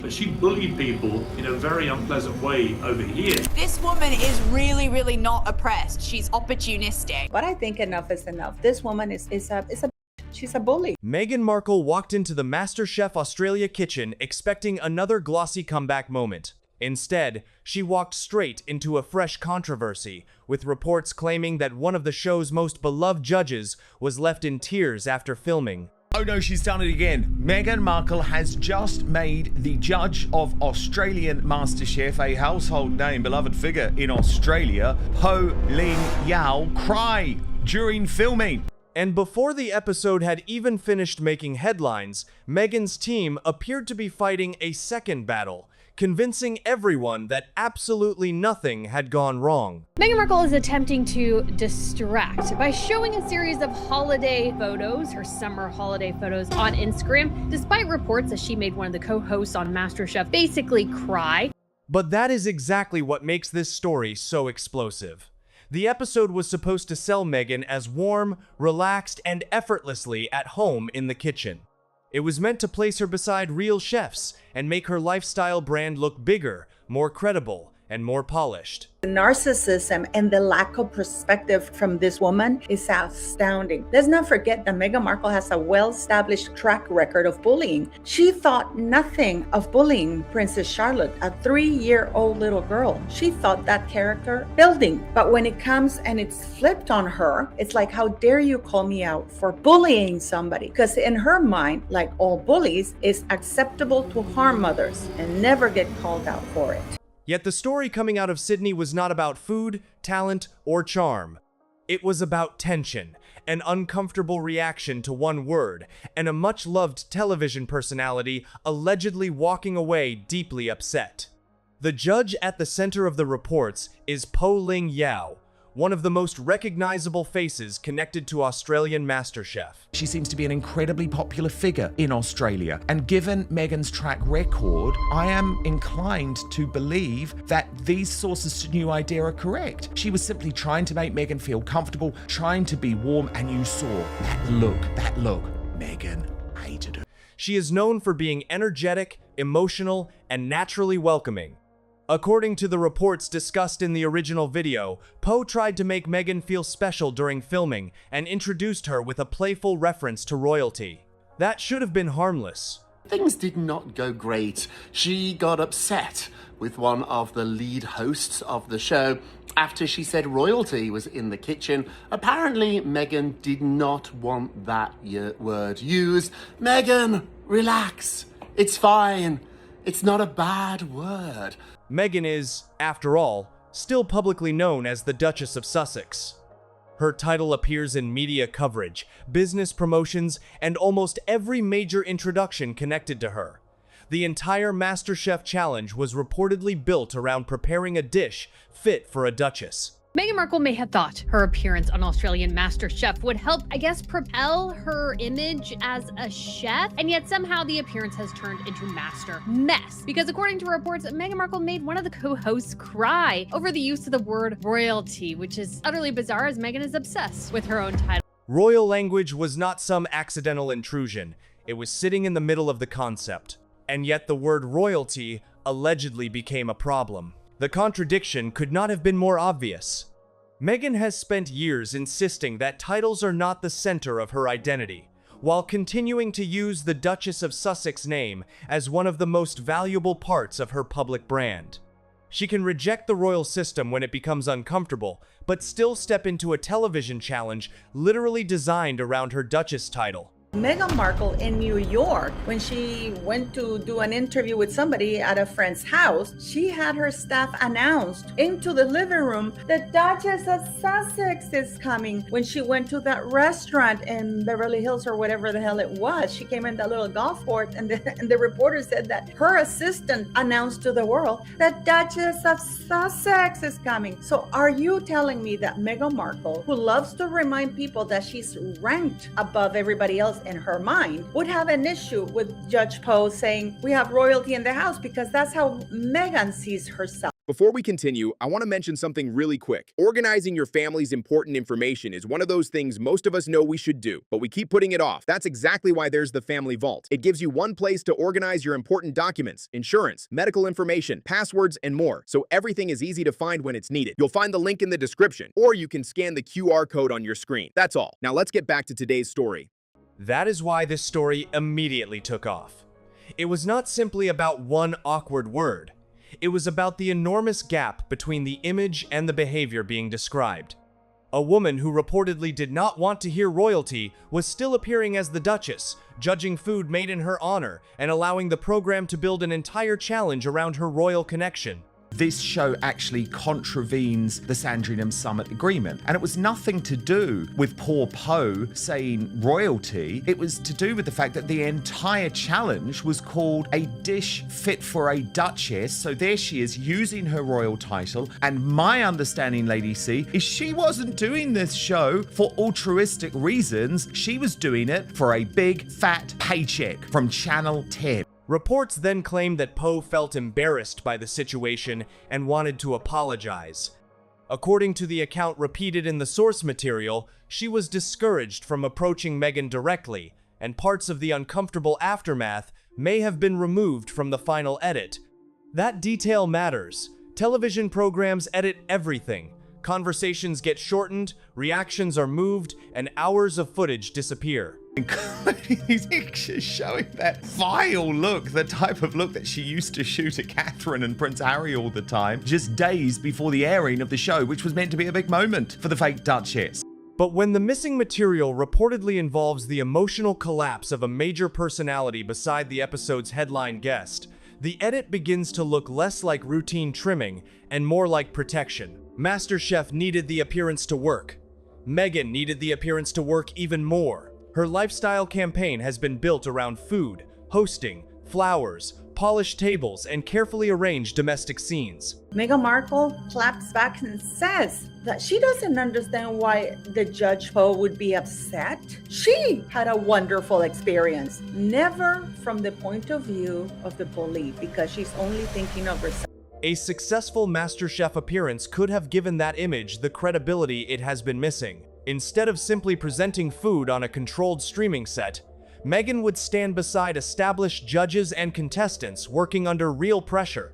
but she bullied people in a very unpleasant way over here. This woman is really, really not oppressed. She's opportunistic. But I think enough is enough. This woman she's a bully. Meghan Markle walked into the MasterChef Australia kitchen expecting another glossy comeback moment. Instead, she walked straight into a fresh controversy, with reports claiming that one of the show's most beloved judges was left in tears after filming. Oh no, she's done it again. Meghan Markle has just made the judge of Australian MasterChef, a household name, beloved figure in Australia, Poh Ling Yeow, cry during filming. And before the episode had even finished making headlines, Meghan's team appeared to be fighting a second battle, convincing everyone that absolutely nothing had gone wrong. Meghan Markle is attempting to distract by showing a series of holiday photos, her summer holiday photos, on Instagram, despite reports that she made one of the co-hosts on MasterChef basically cry. But that is exactly what makes this story so explosive. The episode was supposed to sell Meghan as warm, relaxed, and effortlessly at home in the kitchen. It was meant to place her beside real chefs and make her lifestyle brand look bigger, more credible, and more polished. The narcissism and the lack of perspective from this woman is astounding. Let's not forget that Meghan Markle has a well-established track record of bullying. She thought nothing of bullying Princess Charlotte, a 3-year-old little girl. She thought that character building. But when it comes and it's flipped on her, it's like, how dare you call me out for bullying somebody? Because in her mind, like all bullies, it's acceptable to harm others and never get called out for it. Yet the story coming out of Sydney was not about food, talent, or charm. It was about tension, an uncomfortable reaction to one word, and a much-loved television personality allegedly walking away deeply upset. The judge at the center of the reports is Poh Ling Yeow, one of the most recognizable faces connected to Australian MasterChef. She seems to be an incredibly popular figure in Australia, and given Meghan's track record, I am inclined to believe that these sources to New Idea are correct. She was simply trying to make Meghan feel comfortable, trying to be warm, and you saw that look. Meghan hated her. She is known for being energetic, emotional, and naturally welcoming. According to the reports discussed in the original video, Poh tried to make Meghan feel special during filming and introduced her with a playful reference to royalty. That should have been harmless. Things did not go great. She got upset with one of the lead hosts of the show after she said royalty was in the kitchen. Apparently, Meghan did not want that word used. Meghan, relax. It's fine. It's not a bad word. Meghan is, after all, still publicly known as the Duchess of Sussex. Her title appears in media coverage, business promotions, and almost every major introduction connected to her. The entire MasterChef challenge was reportedly built around preparing a dish fit for a duchess. Meghan Markle may have thought her appearance on Australian MasterChef would help, propel her image as a chef, and yet somehow the appearance has turned into master mess. Because according to reports, Meghan Markle made one of the co-hosts cry over the use of the word royalty, which is utterly bizarre as Meghan is obsessed with her own title. Royal language was not some accidental intrusion. It was sitting in the middle of the concept. And yet the word royalty allegedly became a problem. The contradiction could not have been more obvious. Meghan has spent years insisting that titles are not the center of her identity, while continuing to use the Duchess of Sussex name as one of the most valuable parts of her public brand. She can reject the royal system when it becomes uncomfortable, but still step into a television challenge literally designed around her Duchess title. Meghan Markle in New York, when she went to do an interview with somebody at a friend's house, she had her staff announced into the living room, the Duchess of Sussex is coming. When she went to that restaurant in Beverly Hills or whatever the hell it was, she came in that little golf court, and the reporter said that her assistant announced to the world, the Duchess of Sussex is coming. So are you telling me that Meghan Markle, who loves to remind people that she's ranked above everybody else in her mind, would have an issue with Judge Poh saying we have royalty in the house, because that's how Meghan sees herself? Before we continue, I want to mention something really quick. Organizing your family's important information is one of those things most of us know we should do, but we keep putting it off. That's exactly why there's the Family Vault. It gives you one place to organize your important documents, insurance, medical information, passwords, and more, so everything is easy to find when it's needed. You'll find the link in the description, or you can scan the QR code on your screen. That's all. Now let's get back to today's story. That is why this story immediately took off. It was not simply about one awkward word. It was about the enormous gap between the image and the behavior being described. A woman who reportedly did not want to hear royalty was still appearing as the Duchess, judging food made in her honor and allowing the program to build an entire challenge around her royal connection. This show actually contravenes the Sandringham Summit Agreement. And it was nothing to do with poor Poh saying royalty. It was to do with the fact that the entire challenge was called A Dish Fit for a Duchess. So there she is using her royal title. And my understanding, Lady C, is she wasn't doing this show for altruistic reasons. She was doing it for a big fat paycheck from Channel 10. Reports then claimed that Poh felt embarrassed by the situation and wanted to apologize. According to the account repeated in the source material, she was discouraged from approaching Meghan directly, and parts of the uncomfortable aftermath may have been removed from the final edit. That detail matters. Television programs edit everything. Conversations get shortened, reactions are moved, and hours of footage disappear. He's showing that vile look, the type of look that she used to shoot at Catherine and Prince Harry all the time, just days before the airing of the show, which was meant to be a big moment for the fake Duchess. But when the missing material reportedly involves the emotional collapse of a major personality beside the episode's headline guest, the edit begins to look less like routine trimming and more like protection. MasterChef needed the appearance to work. Meghan needed the appearance to work even more. Her lifestyle campaign has been built around food, hosting, flowers, polished tables, and carefully arranged domestic scenes. Meghan Markle claps back and says that she doesn't understand why the Judge Poh would be upset. She had a wonderful experience, never from the point of view of the bully, because she's only thinking of herself. A successful MasterChef appearance could have given that image the credibility it has been missing. Instead of simply presenting food on a controlled streaming set, Meghan would stand beside established judges and contestants working under real pressure.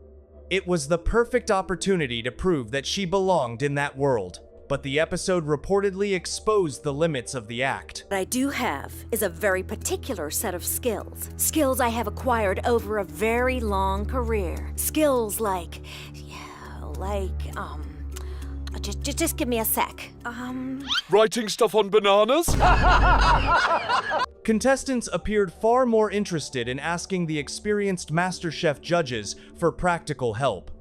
It was the perfect opportunity to prove that she belonged in that world. But the episode reportedly exposed the limits of the act. What I do have is a very particular set of skills. Skills I have acquired over a very long career. Skills like, just give me a sec. Writing stuff on bananas? Contestants appeared far more interested in asking the experienced MasterChef judges for practical help.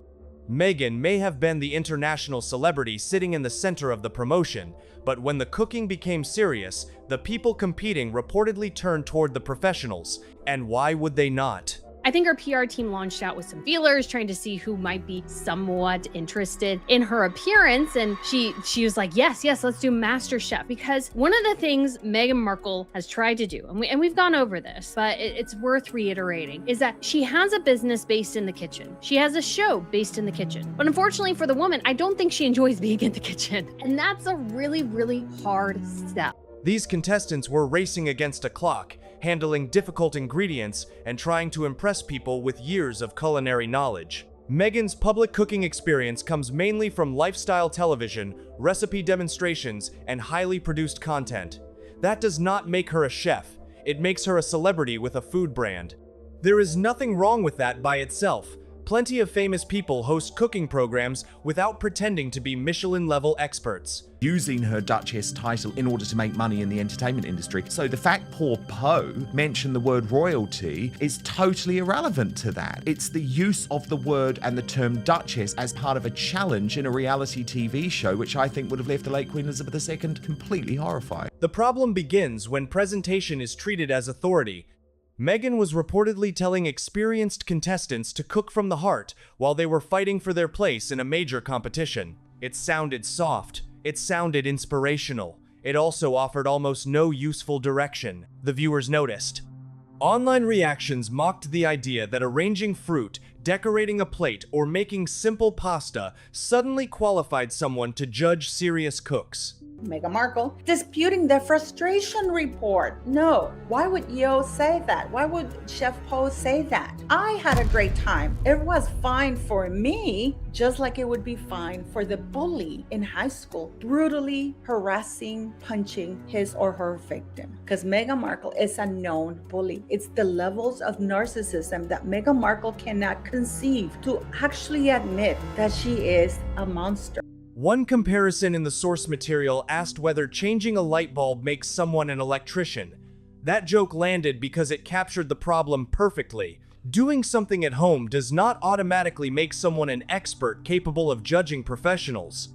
Meghan may have been the international celebrity sitting in the center of the promotion, but when the cooking became serious, the people competing reportedly turned toward the professionals. And why would they not? I think our PR team launched out with some feelers, trying to see who might be somewhat interested in her appearance. And she was like, yes, let's do MasterChef. Because one of the things Meghan Markle has tried to do, and we've gone over this, but it's worth reiterating, is that she has a business based in the kitchen. She has a show based in the kitchen. But unfortunately for the woman, I don't think she enjoys being in the kitchen. And that's a really, really hard step. These contestants were racing against a clock, handling difficult ingredients and trying to impress people with years of culinary knowledge. Meghan's public cooking experience comes mainly from lifestyle television, recipe demonstrations, and highly produced content. That does not make her a chef. It makes her a celebrity with a food brand. There is nothing wrong with that by itself. Plenty of famous people host cooking programs without pretending to be Michelin-level experts. Using her Duchess title in order to make money in the entertainment industry. So the fact poor Poh mentioned the word royalty is totally irrelevant to that. It's the use of the word and the term Duchess as part of a challenge in a reality TV show, which I think would have left the late Queen Elizabeth II completely horrified. The problem begins when presentation is treated as authority. Meghan was reportedly telling experienced contestants to cook from the heart while they were fighting for their place in a major competition. It sounded soft. It sounded inspirational. It also offered almost no useful direction, the viewers noticed. Online reactions mocked the idea that arranging fruit, decorating a plate, or making simple pasta suddenly qualified someone to judge serious cooks. Meghan Markle disputing the frustration report. No, why would Yeow say that? Why would Chef Poh say that? I had a great time. It was fine for me, just like it would be fine for the bully in high school, brutally harassing, punching his or her victim. Because Meghan Markle is a known bully. It's the levels of narcissism that Meghan Markle cannot conceive to actually admit that she is a monster. One comparison in the source material asked whether changing a light bulb makes someone an electrician. That joke landed because it captured the problem perfectly. Doing something at home does not automatically make someone an expert capable of judging professionals.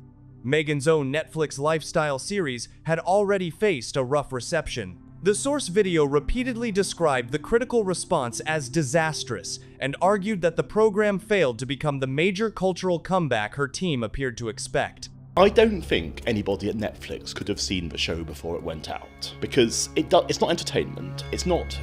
Meghan's own Netflix lifestyle series had already faced a rough reception. The source video repeatedly described the critical response as disastrous and argued that the program failed to become the major cultural comeback her team appeared to expect. I don't think anybody at Netflix could have seen the show before it went out, because it's not entertainment, it's not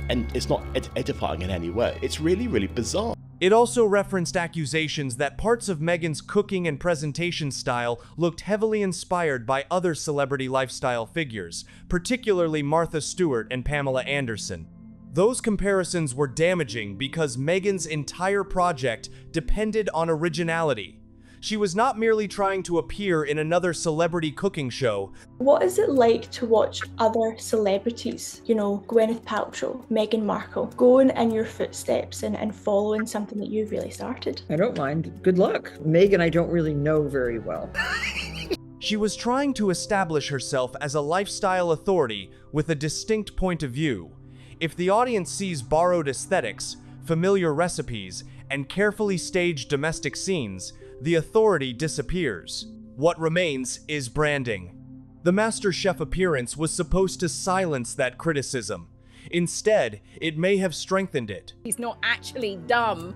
edifying in any way. It's really, really bizarre. It also referenced accusations that parts of Meghan's cooking and presentation style looked heavily inspired by other celebrity lifestyle figures, particularly Martha Stewart and Pamela Anderson. Those comparisons were damaging because Meghan's entire project depended on originality. She was not merely trying to appear in another celebrity cooking show. What is it like to watch other celebrities, Gwyneth Paltrow, Meghan Markle, going in your footsteps and following something that you've really started? I don't mind. Good luck. Meghan, I don't really know very well. She was trying to establish herself as a lifestyle authority with a distinct point of view. If the audience sees borrowed aesthetics, familiar recipes, and carefully staged domestic scenes, the authority disappears. What remains is branding. The MasterChef appearance was supposed to silence that criticism. Instead, it may have strengthened it. She's not actually dumb.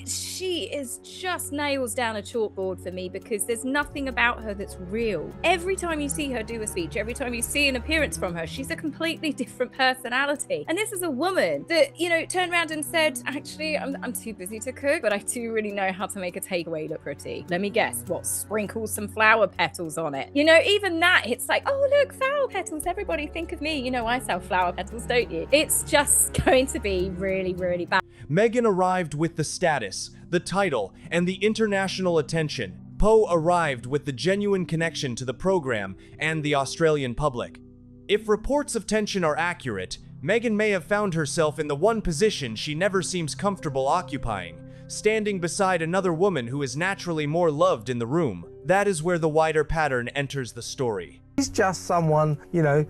She is just nails down a chalkboard for me because there's nothing about her that's real. Every time you see her do a speech, every time you see an appearance from her, she's a completely different personality. And this is a woman that, turned around and said, actually, I'm too busy to cook, but I do really know how to make a takeaway look pretty. Let me guess, sprinkle some flower petals on it. Even that, it's like, oh, look, flower petals. Everybody think of me. I sell flower petals, don't you? It's just going to be really, really bad. Meghan arrived with the status, the title, and the international attention. Poh arrived with the genuine connection to the program and the Australian public. If reports of tension are accurate, Meghan may have found herself in the one position she never seems comfortable occupying, standing beside another woman who is naturally more loved in the room. That is where the wider pattern enters the story. She's just someone,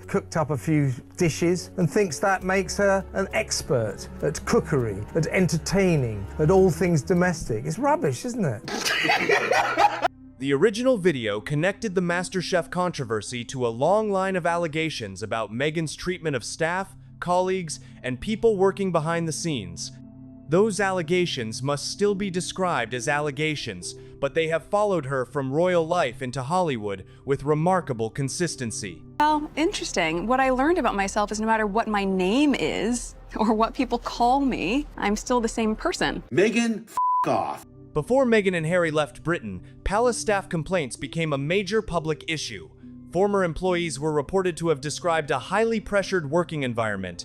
cooked up a few dishes and thinks that makes her an expert at cookery, at entertaining, at all things domestic. It's rubbish, isn't it? The original video connected the MasterChef controversy to a long line of allegations about Meghan's treatment of staff, colleagues, and people working behind the scenes. Those allegations must still be described as allegations, but they have followed her from royal life into Hollywood with remarkable consistency. Well, interesting. What I learned about myself is no matter what my name is, or what people call me, I'm still the same person. Meghan, f*** off. Before Meghan and Harry left Britain, palace staff complaints became a major public issue. Former employees were reported to have described a highly pressured working environment.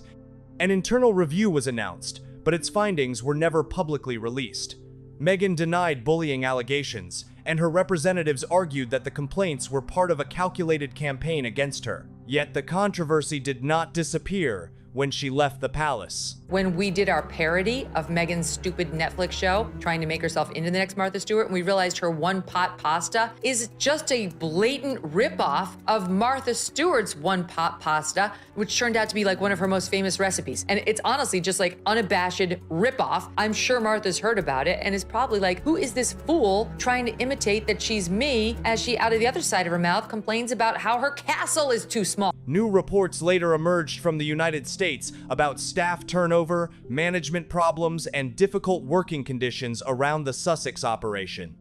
An internal review was announced, but its findings were never publicly released. Meghan denied bullying allegations, and her representatives argued that the complaints were part of a calculated campaign against her. Yet the controversy did not disappear when she left the palace. When we did our parody of Meghan's stupid Netflix show, trying to make herself into the next Martha Stewart, and we realized her one-pot pasta is just a blatant ripoff of Martha Stewart's one-pot pasta, which turned out to be like one of her most famous recipes. And it's honestly just like unabashed ripoff. I'm sure Martha's heard about it and is probably like, who is this fool trying to imitate that she's me, as she, out of the other side of her mouth, complains about how her castle is too small. New reports later emerged from the United States about staff turnover, management problems, and difficult working conditions around the Sussex operation.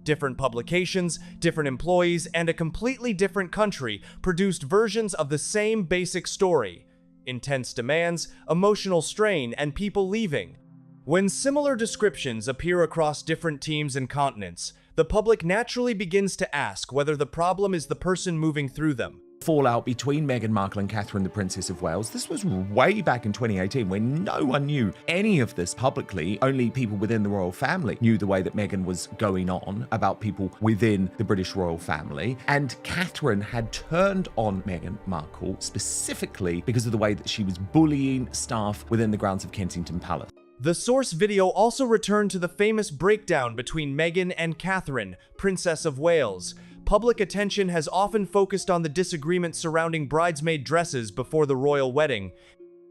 Different publications, different employees, and a completely different country produced versions of the same basic story. intense demands, emotional strain, and people leaving. When similar descriptions appear across different teams and continents, the public naturally begins to ask whether the problem is the person moving through them. Fallout between Meghan Markle and Catherine, the Princess of Wales. This was way back in 2018 when no one knew any of this publicly. Only people within the royal family knew the way that Meghan was going on about people within the British royal family. And Catherine had turned on Meghan Markle specifically because of the way that she was bullying staff within the grounds of Kensington Palace. The source video also returned to the famous breakdown between Meghan and Catherine, Princess of Wales. Public attention has often focused on the disagreement surrounding bridesmaid dresses before the royal wedding.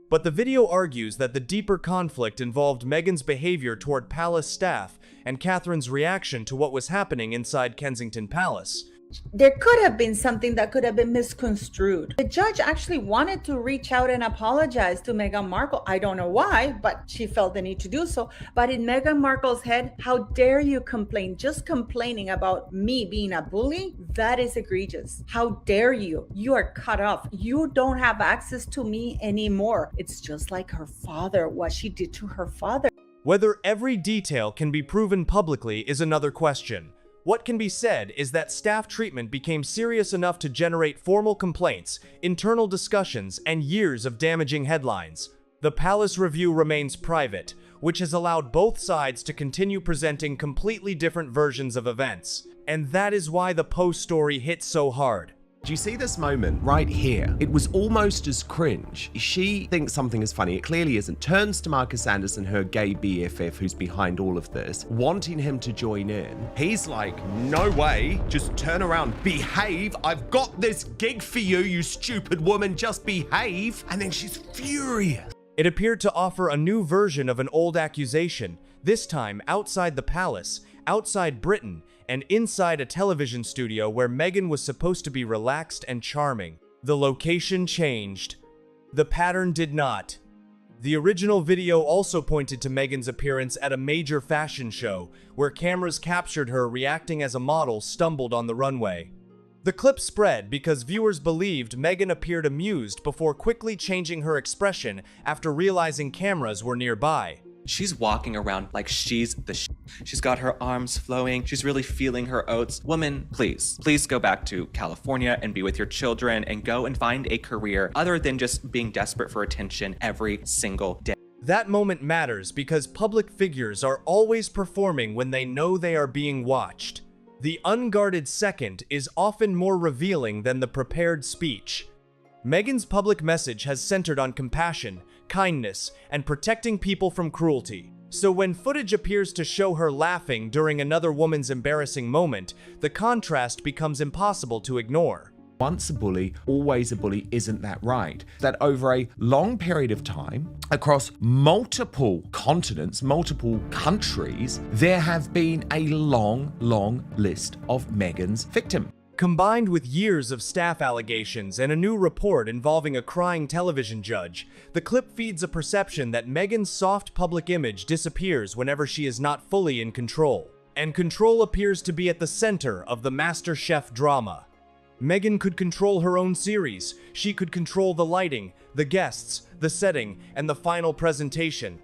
But the video argues that the deeper conflict involved Meghan's behavior toward palace staff and Catherine's reaction to what was happening inside Kensington Palace. There could have been something that could have been misconstrued. The judge actually wanted to reach out and apologize to Meghan Markle. I don't know why, but she felt the need to do so. But in Meghan Markle's head, how dare you complain? Just complaining about me being a bully? That is egregious. How dare you? You are cut off. You don't have access to me anymore. It's just like her father, what she did to her father. Whether every detail can be proven publicly is another question. What can be said is that staff treatment became serious enough to generate formal complaints, internal discussions, and years of damaging headlines. The Palace Review remains private, which has allowed both sides to continue presenting completely different versions of events. And that is why the Poh story hit so hard. Do you see this moment right here? It was almost as cringe. She thinks something is funny. It clearly isn't. Turns to Marcus Anderson, her gay BFF who's behind all of this, wanting him to join in. He's like, no way. Just turn around. Behave. I've got this gig for you, you stupid woman. Just behave. And then she's furious. It appeared to offer a new version of an old accusation, this time outside the palace, outside Britain, and inside a television studio where Meghan was supposed to be relaxed and charming. The location changed. The pattern did not. The original video also pointed to Meghan's appearance at a major fashion show, where cameras captured her reacting as a model stumbled on the runway. The clip spread because viewers believed Meghan appeared amused before quickly changing her expression after realizing cameras were nearby. She's walking around like she's the She's got her arms flowing. She's really feeling her oats. Woman, please go back to California and be with your children and go and find a career other than just being desperate for attention every single day. That moment matters because public figures are always performing when they know they are being watched. The unguarded second is often more revealing than the prepared speech. Meghan's public message has centered on compassion, kindness, and protecting people from cruelty. So when footage appears to show her laughing during another woman's embarrassing moment, the contrast becomes impossible to ignore. Once a bully, always a bully, isn't that right? That over a long period of time, across multiple continents, multiple countries, there have been a long list of Meghan's victims. Combined with years of staff allegations and a new report involving a crying television judge, the clip feeds a perception that Meghan's soft public image disappears whenever she is not fully in control. And control appears to be at the center of the MasterChef drama. Meghan could control her own series. She could control the lighting, the guests, the setting, and the final presentation.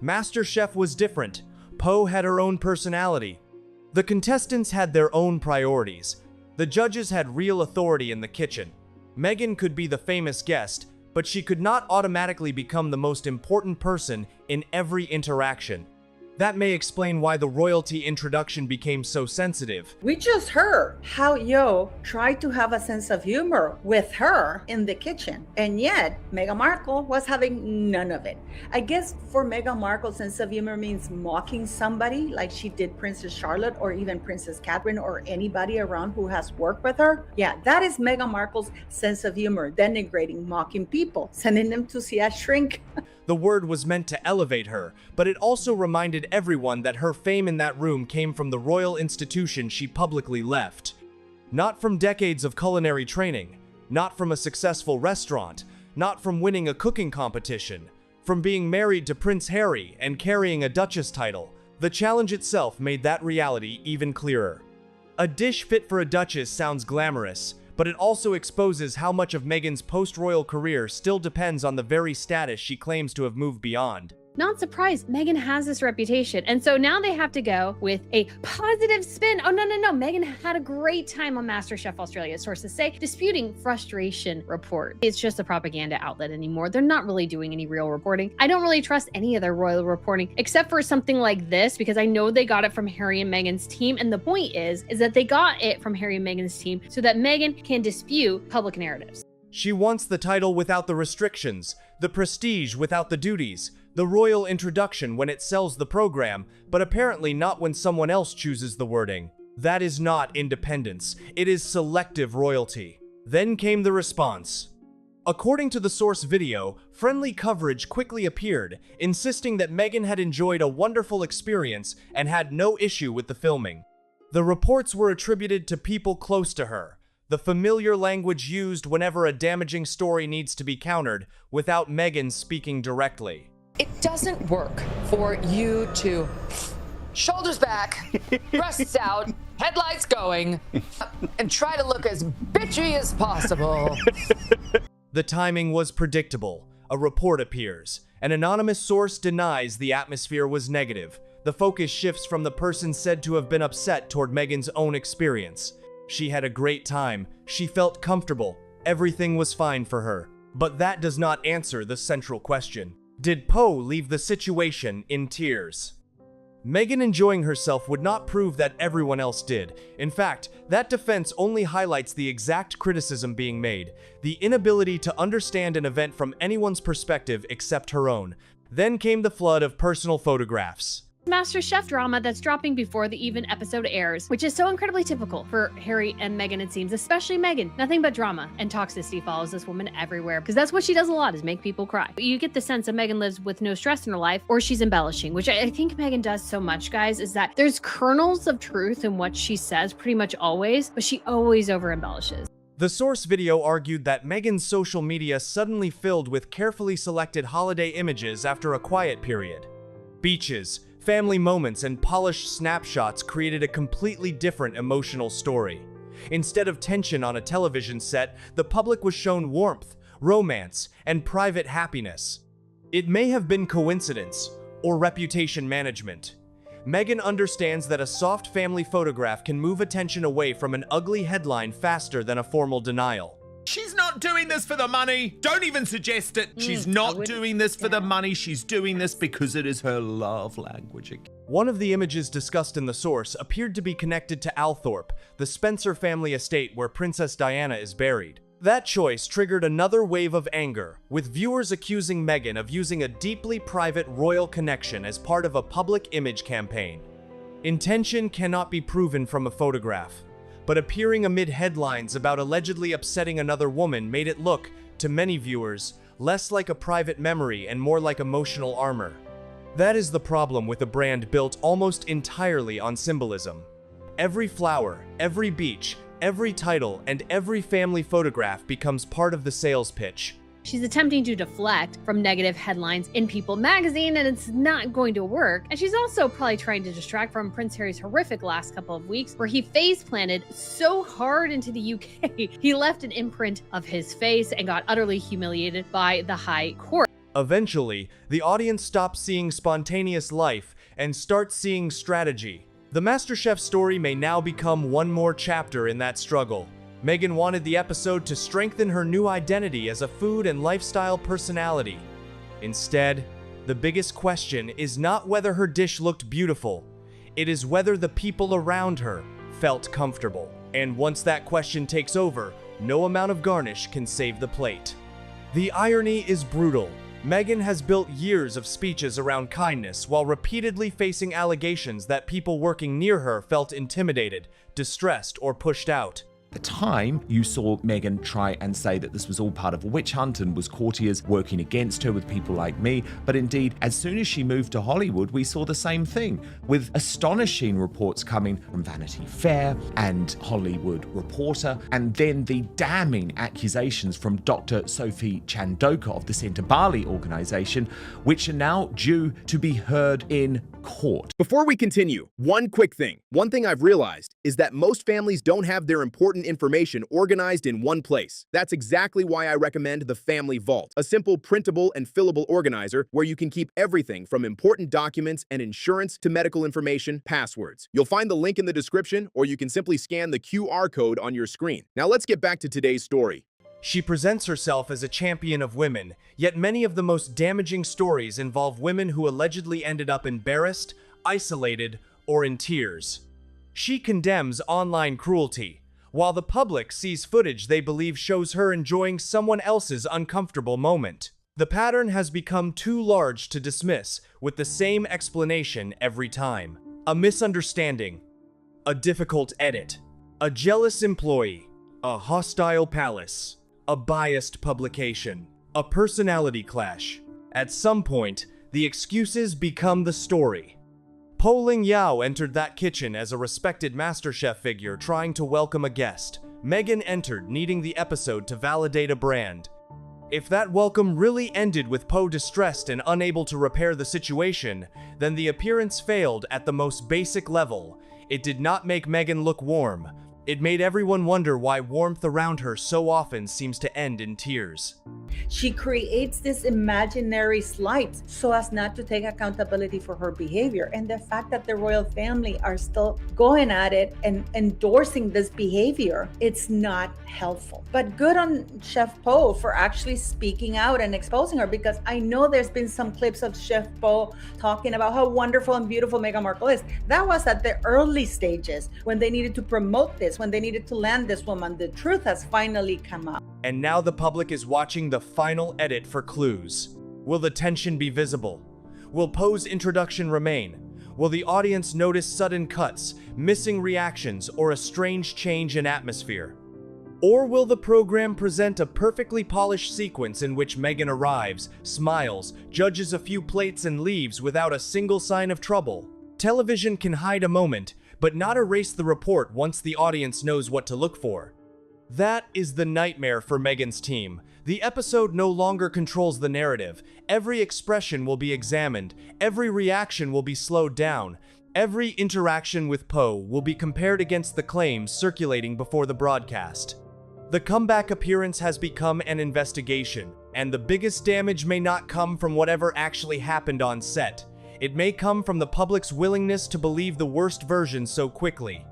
MasterChef was different. Poh had her own personality. The contestants had their own priorities. The judges had real authority in the kitchen. Meghan could be the famous guest, but she could not automatically become the most important person in every interaction. That may explain why the royalty introduction became so sensitive. We just heard how Yeow tried to have a sense of humor with her in the kitchen, and yet Meghan Markle was having none of it. I guess for Meghan Markle, sense of humor means mocking somebody like she did Princess Charlotte or even Princess Catherine or anybody around who has worked with her. Yeah, that is Meghan Markle's sense of humor, denigrating, mocking people, sending them to see a shrink. The word was meant to elevate her, but it also reminded everyone that her fame in that room came from the royal institution she publicly left. Not from decades of culinary training, not from a successful restaurant, not from winning a cooking competition, from being married to Prince Harry and carrying a Duchess title. The challenge itself made that reality even clearer. A dish fit for a Duchess sounds glamorous, but it also exposes how much of Meghan's post-royal career still depends on the very status she claims to have moved beyond. Not surprised, Meghan has this reputation. And so now they have to go with a positive spin. Oh, no. Meghan had a great time on MasterChef Australia, sources say, disputing frustration report. It's just a propaganda outlet anymore. They're not really doing any real reporting. I don't really trust any of their royal reporting, except for something like this, because I know they got it from Harry and Meghan's team. And the point is that they got it from Harry and Meghan's team so that Meghan can dispute public narratives. She wants the title without the restrictions, the prestige without the duties, the royal introduction when it sells the program, but apparently not when someone else chooses the wording. That is not independence, it is selective royalty. Then came the response. According to the source video, friendly coverage quickly appeared, insisting that Meghan had enjoyed a wonderful experience and had no issue with the filming. The reports were attributed to people close to her, the familiar language used whenever a damaging story needs to be countered, without Meghan speaking directly. It doesn't work for you to shoulders back, breasts out, headlights going, and try to look as bitchy as possible. The timing was predictable. A report appears. An anonymous source denies the atmosphere was negative. The focus shifts from the person said to have been upset toward Meghan's own experience. She had a great time. She felt comfortable. Everything was fine for her. But that does not answer the central question. Did Poh leave the situation in tears? Meghan enjoying herself would not prove that everyone else did. In fact, that defense only highlights the exact criticism being made, the inability to understand an event from anyone's perspective except her own. Then came the flood of personal photographs. MasterChef drama that's dropping before the even episode airs, which is so incredibly typical for Harry and Meghan, it seems, especially Meghan. Nothing but drama and toxicity follows this woman everywhere, because that's what she does a lot, is make people cry. You get the sense that Meghan lives with no stress in her life, or she's embellishing, which I think Meghan does so much, guys, is that there's kernels of truth in what she says pretty much always, but she always over embellishes. The source video argued that Meghan's social media suddenly filled with carefully selected holiday images after a quiet period. Beaches, family moments, and polished snapshots created a completely different emotional story. Instead of tension on a television set, the public was shown warmth, romance, and private happiness. It may have been coincidence or reputation management. Meghan understands that a soft family photograph can move attention away from an ugly headline faster than a formal denial. She's not doing this for the money. Don't even suggest it. She's not doing this for the money. She's doing this because it is her love language. One of the images discussed in the source appeared to be connected to Althorp, the Spencer family estate where Princess Diana is buried. That choice triggered another wave of anger, with viewers accusing Meghan of using a deeply private royal connection as part of a public image campaign. Intention cannot be proven from a photograph, but appearing amid headlines about allegedly upsetting another woman made it look, to many viewers, less like a private memory and more like emotional armor. That is the problem with a brand built almost entirely on symbolism. Every flower, every beach, every title, and every family photograph becomes part of the sales pitch. She's attempting to deflect from negative headlines in People magazine, and it's not going to work. And she's also probably trying to distract from Prince Harry's horrific last couple of weeks, where he face planted so hard into the UK, he left an imprint of his face and got utterly humiliated by the High Court. Eventually, the audience stops seeing spontaneous life and starts seeing strategy. The MasterChef story may now become one more chapter in that struggle. Meghan wanted the episode to strengthen her new identity as a food and lifestyle personality. Instead, the biggest question is not whether her dish looked beautiful. It is whether the people around her felt comfortable. And once that question takes over, no amount of garnish can save the plate. The irony is brutal. Meghan has built years of speeches around kindness while repeatedly facing allegations that people working near her felt intimidated, distressed, or pushed out. At the time, you saw Meghan try and say that this was all part of a witch hunt and was courtiers working against her with people like me. But indeed, as soon as she moved to Hollywood, we saw the same thing, with astonishing reports coming from Vanity Fair and Hollywood Reporter, and then the damning accusations from Dr. Sophie Chandoka of the Centre Bali organization, which are now due to be heard in court. Before we continue, one quick thing. One thing I've realized is that most families don't have their important important information organized in one place. That's exactly why I recommend the Family Vault, a simple printable and fillable organizer where you can keep everything from important documents and insurance to medical information, passwords. You'll find the link in the description, or you can simply scan the QR code on your screen. Now let's get back to today's story. She presents herself as a champion of women, yet many of the most damaging stories involve women who allegedly ended up embarrassed, isolated, or in tears. She condemns online cruelty, while the public sees footage they believe shows her enjoying someone else's uncomfortable moment. The pattern has become too large to dismiss, with the same explanation every time. A misunderstanding, a difficult edit, a jealous employee, a hostile palace, a biased publication, a personality clash. At some point, the excuses become the story. Poh Ling Yeow entered that kitchen as a respected MasterChef figure trying to welcome a guest. Meghan entered needing the episode to validate a brand. If that welcome really ended with Poh distressed and unable to repair the situation, then the appearance failed at the most basic level. It did not make Meghan look warm. It made everyone wonder why warmth around her so often seems to end in tears. She creates this imaginary slight so as not to take accountability for her behavior. And the fact that the royal family are still going at it and endorsing this behavior, it's not helpful. But good on Chef Poh for actually speaking out and exposing her, because I know there's been some clips of Chef Poh talking about how wonderful and beautiful Meghan Markle is. That was at the early stages when they needed to promote this, when they needed to land this woman. The truth has finally come out. And now the public is watching the final edit for clues. Will the tension be visible? Will Poh's introduction remain? Will the audience notice sudden cuts, missing reactions, or a strange change in atmosphere? Or will the program present a perfectly polished sequence in which Meghan arrives, smiles, judges a few plates, and leaves without a single sign of trouble? Television can hide a moment, but not erase the report once the audience knows what to look for. That is the nightmare for Meghan's team. The episode no longer controls the narrative. Every expression will be examined. Every reaction will be slowed down. Every interaction with Poh will be compared against the claims circulating before the broadcast. The comeback appearance has become an investigation, and the biggest damage may not come from whatever actually happened on set. It may come from the public's willingness to believe the worst version so quickly.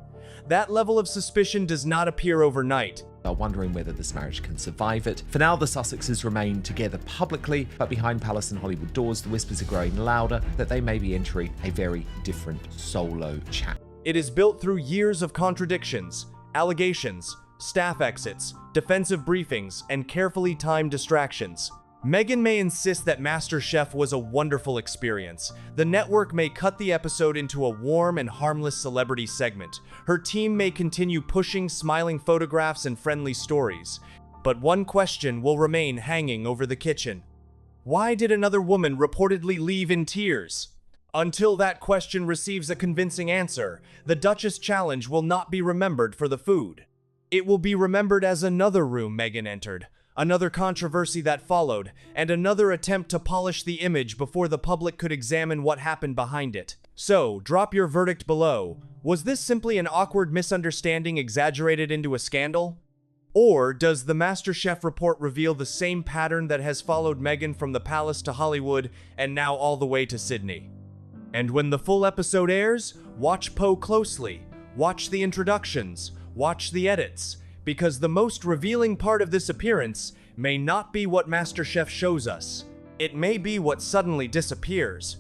That level of suspicion does not appear overnight. Are wondering whether this marriage can survive it. For now, the Sussexes remain together publicly, but behind palace and Hollywood doors, the whispers are growing louder that they may be entering a very different solo chapter. It is built through years of contradictions, allegations, staff exits, defensive briefings, and carefully timed distractions. Meghan may insist that MasterChef was a wonderful experience. The network may cut the episode into a warm and harmless celebrity segment. Her team may continue pushing smiling photographs and friendly stories. But one question will remain hanging over the kitchen. Why did another woman reportedly leave in tears? Until that question receives a convincing answer, the Duchess challenge will not be remembered for the food. It will be remembered as another room Meghan entered, another controversy that followed, and another attempt to polish the image before the public could examine what happened behind it. So, drop your verdict below. Was this simply an awkward misunderstanding exaggerated into a scandal? Or does the MasterChef report reveal the same pattern that has followed Meghan from the palace to Hollywood and now all the way to Sydney? And when the full episode airs, watch Poh closely. Watch the introductions. Watch the edits. Because the most revealing part of this appearance may not be what MasterChef shows us. It may be what suddenly disappears.